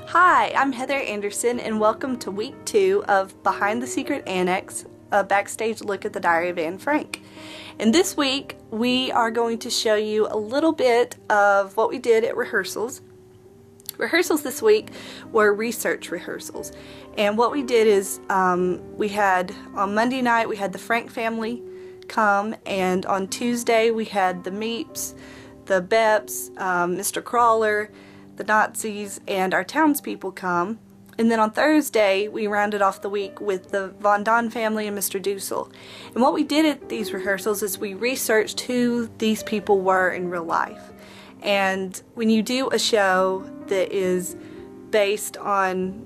Hi, I'm Heather Anderson, and welcome to week 2 of Behind the Secret Annex, a backstage look at the Diary of Anne Frank. And this week, we are going to show you a little bit of what we did at rehearsals. Rehearsals this week were research rehearsals. And what we did is, we had, on Monday night, we had the Frank family come, and on Tuesday, we had the Meeps, the Beps, Mr. Crawler, the Nazis, and our townspeople come. And then on Thursday, we rounded off the week with the Von Don family and Mr. Dussel. And what we did at these rehearsals is we researched who these people were in real life. And when you do a show that is based on,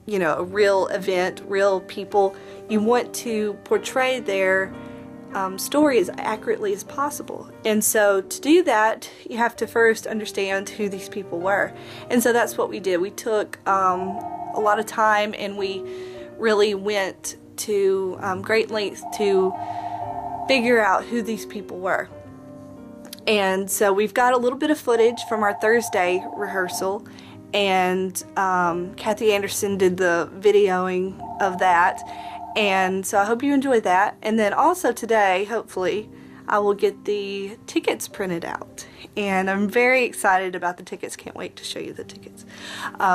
you know, a real event, real people, you want to portray their story as accurately as possible. And so to do that, you have to first understand who these people were. And so that's what we did. We took a lot of time, and we really went to great lengths to figure out who these people were. And so we've got a little bit of footage from our Thursday rehearsal, and Kathy Anderson did the videoing of that. And so I hope you enjoyed that. And then also today, hopefully, I will get the tickets printed out. And I'm very excited about the tickets. Can't wait to show you the tickets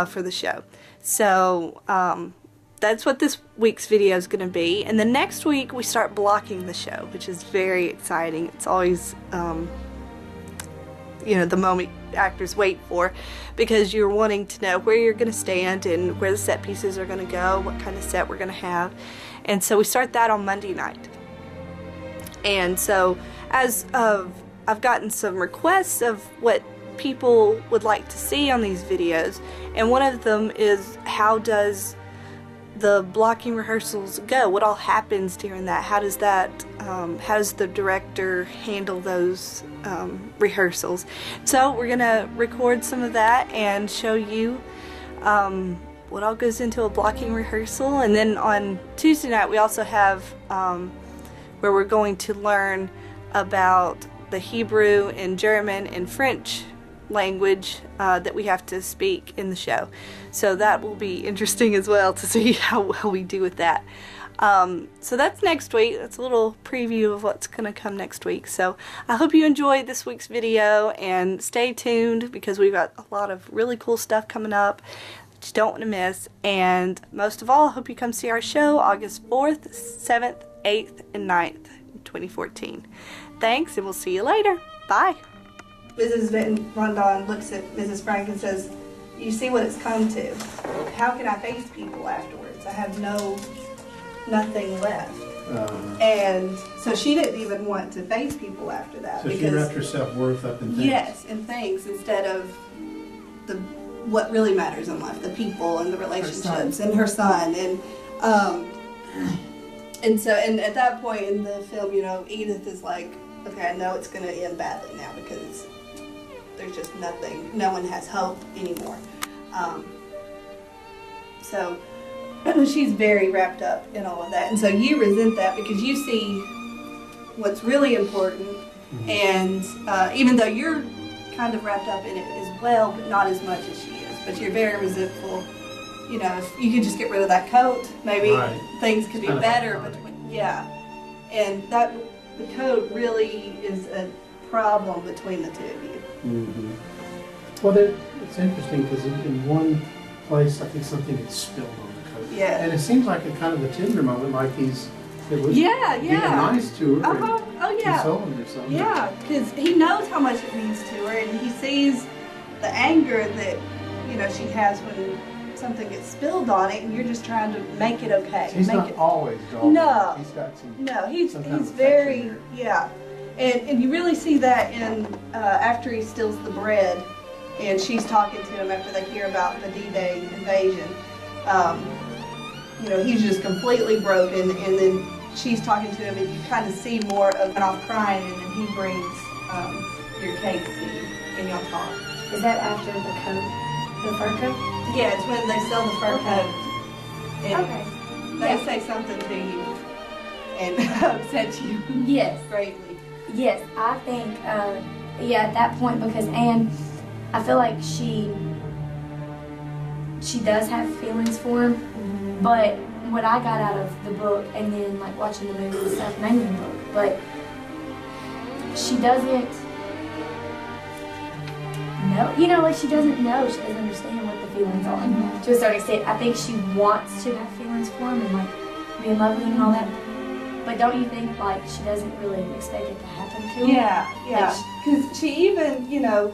for the show. So that's what this week's video is going to be. And then next week we start blocking the show, which is very exciting. It's always, you know, the moment actors wait for, because you're wanting to know where you're going to stand and where the set pieces are going to go, what kind of set we're going to have. And so we start that on Monday night. And so as of, I've gotten some requests of what people would like to see on these videos, and one of them is, how does the blocking rehearsals go? What all happens during that? How does that, how does the director handle those rehearsals? So we're gonna record some of that and show you what all goes into a blocking rehearsal. And then on Tuesday night we also have where we're going to learn about the Hebrew and German and French language that we have to speak in the show. So that will be interesting as well to see how well we do with that. So that's next week. That's a little preview of what's going to come next week. So I hope you enjoyed this week's video, and stay tuned because we've got a lot of really cool stuff coming up that you don't want to miss. And most of all, I hope you come see our show August 4th, 7th, 8th, and 9th, 2014. Thanks, and we'll see you later. Bye. Mrs. Von Don looks at Mrs. Frank and says, "You see what it's come to. How can I face people afterwards? I have nothing left." And so she didn't even want to face people after that. So she wrapped her self-worth up in things. Yes, in things instead of what really matters in life, the people and the relationships and her son. And so at that point in the film, you know, Edith is like, okay, I know it's going to end badly now because there's just nothing, no one has hope anymore. So she's very wrapped up in all of that. And so you resent that because you see what's really important. Mm-hmm. And even though you're kind of wrapped up in it as well, but not as much as she is. But you're very resentful. You know, if you could just get rid of that coat, maybe things could be better. But yeah. And that, the coat really is a problem between the two of you. Mm-hmm. Well, it's interesting because in one place, I think something gets spilled on the coat. Yeah. And it seems like a kind of a tender moment, like it was being nice to her and consoling her something. Yeah, because he knows how much it means to her, and he sees the anger that, you know, she has when something gets spilled on it, and you're just trying to make it okay. He's not always dogged. No. He's got some. No, he's very and you really see that in after he steals the bread, and she's talking to him after they hear about the D-Day invasion. You know, he's just completely broken, and then she's talking to him, and you kind of see more of an off crying, and then he brings your cake to you, and y'all talk. Is that after the coat, the fur coat? Yeah, it's when they sell the fur coat. And Okay. they Yeah. say something to you and upset you Yes. greatly. Yes, I think, yeah, at that point, because Anne, I feel like she does have feelings for him, but what I got out of the book, and then like watching the movie and stuff, mainly the book, but she doesn't know, you know, like she doesn't understand what the feelings are to a certain extent. I think she wants to have feelings for him and like be in love with him and all that, but don't you think like she doesn't really expect it to happen to him? Yeah. Because she even, you know,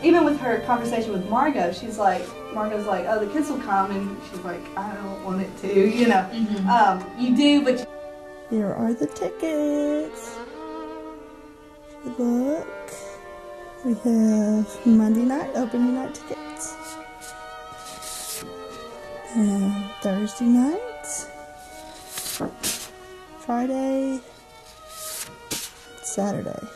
even with her conversation with Margot, Margot's like, oh, the kids will come, and she's like, I don't want it to, you know. You do, but here are the tickets. Look. We have Monday night, opening night tickets. And Thursday night. Friday. Saturday.